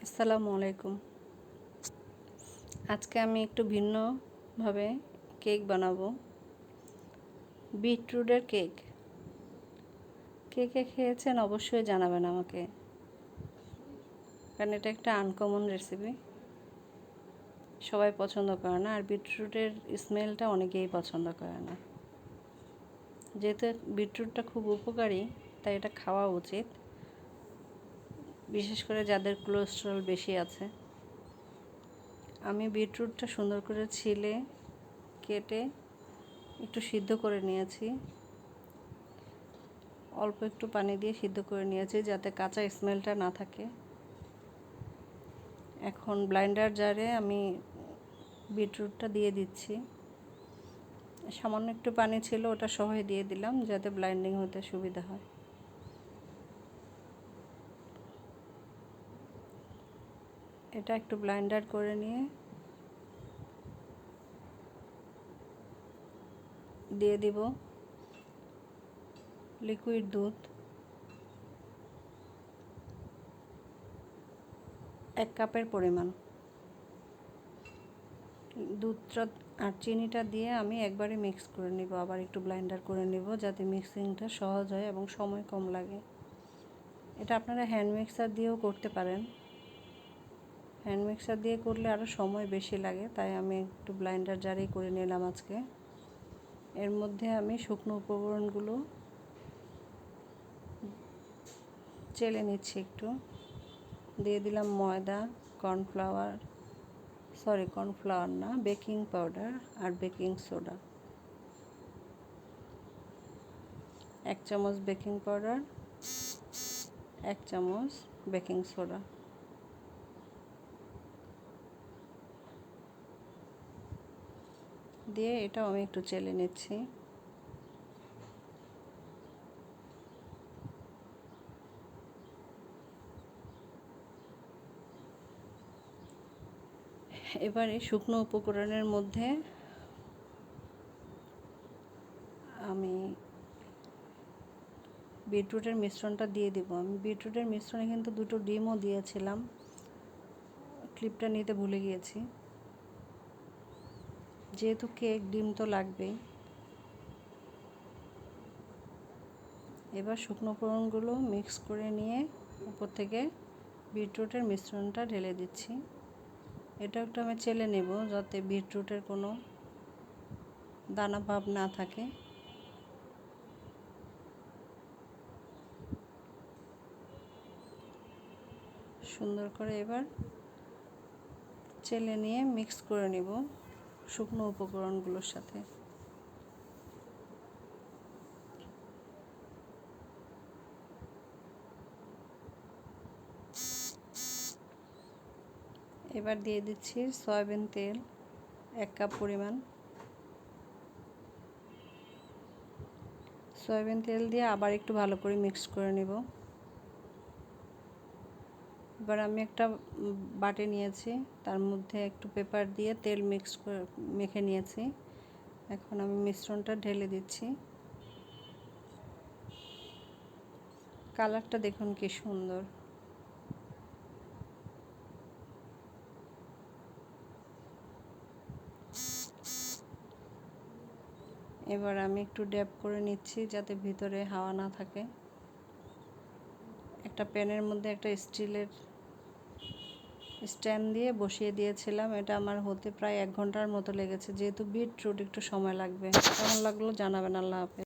আসসালামু আলাইকুম। আজকে আমি একটু ভিন্নভাবে কেক বানাবো। বিটরুটের কেক। কে কে খেয়েছেন অবশ্যই জানাবেন আমাকে, কারণ এটা একটা আনকমন রেসিপি। সবাই পছন্দ করে না, আর বিটরুটের স্মেলটা অনেকেই পছন্দ করে না। যেহেতু বিটরুটটা খুব উপকারী, তাই এটা খাওয়া উচিত, বিশেষ করে যাদের কোলেস্টেরল বেশি আছে। আমি বিটরুটটা সুন্দর করে ছিলে কেটে একটু সিদ্ধ করে নিয়েছি। অল্প একটু পানি দিয়ে সিদ্ধ করে নিয়েছি যাতে কাঁচা স্মেলটা না থাকে। এখন ব্লেন্ডার জারে আমি বিটরুটটা দিয়ে দিচ্ছি। সামান্য একটু পানি ছিল, ওটা সহই দিয়ে দিলাম যাতে ব্লেন্ডিং হতে সুবিধা হয়। এটা একটু ব্লেন্ডার করে নিয়ে দিয়ে দিব লিকুইড দুধ, 1 কাপের পরিমাণ। দুধটা আর চিনিটা দিয়ে আমি একবারে মিক্স করে নিব, আবার একটু ব্লেন্ডার করে নিব যাতে মিক্সিংটা সহজ হয় এবং সময় কম লাগে। এটা আপনারা হ্যান্ড মিক্সার দিয়েও করতে পারেন। হ্যান্ড মিক্সার দিয়ে করলে আরও সময় বেশি লাগে, তাই আমি একটু ব্লেন্ডার জারেই করে নিলাম আজকে। এর মধ্যে আমি শুকনো উপকরণগুলো চেলে নিচ্ছি। একটু দিয়ে দিলাম ময়দা, কর্নফ্লাওয়ার না, বেকিং পাউডার আর বেকিং সোডা। 1 চামচ বেকিং পাউডার, 1 চামচ বেকিং সোডা। দিয়ে এটাও আমি একটু চেলে নিচ্ছি। এবারে শুকনো উপকরণের মধ্যে আমি বিটরুটের মিশ্রণটা দিয়ে দিব। আমি বিটরুটের মিশ্রণে কিন্তু 2টো ডিমও দিয়েছিলাম, ক্লিপটা নিতে ভুলে গিয়েছি। যেহেতু কেক, ডিম তো লাগবেই। এবার শুকনো উপকরণগুলো মিক্স করে নিয়ে উপর থেকে বিটরুটের মিশ্রণটা ঢেলে দিচ্ছি। এটা একটু আমি চেলে নেব যাতে বিটরুটের কোনো দানা ভাব না থাকে। সুন্দর করে এবার চেলে নিয়ে মিক্স করে নেব শুকনো উপকরণগুলোর সাথে। এবার দিয়ে দিচ্ছি সয়াবিন তেল 1 কাপ পরিমাণ। সয়াবিন তেল দিয়ে আবার একটু ভালো করে মিক্স করে নেব। এবার আমি একটা বাটি নিয়েছি, তার মধ্যে একটু পেপার দিয়ে তেল মিক্স করে মেখে নিয়েছি। এখন আমি মিশ্রণটা ঢেলে দিচ্ছি। কালারটা দেখুন কি সুন্দর। এবার আমি একটু ড্যাপ করে নিচ্ছি যাতে ভিতরে হাওয়া না থাকে। একটা প্যানের মধ্যে একটা স্টিলের স্ট্যান্ড দিয়ে বসিয়ে দিয়েছিলাম। এটা আমার হতে প্রায় 1 ঘন্টার মতো লেগেছে, যেহেতু বিটরুট একটু সময় লাগবে। কেমন লাগলো জানাবেন। আল্লাহ হাফেজ।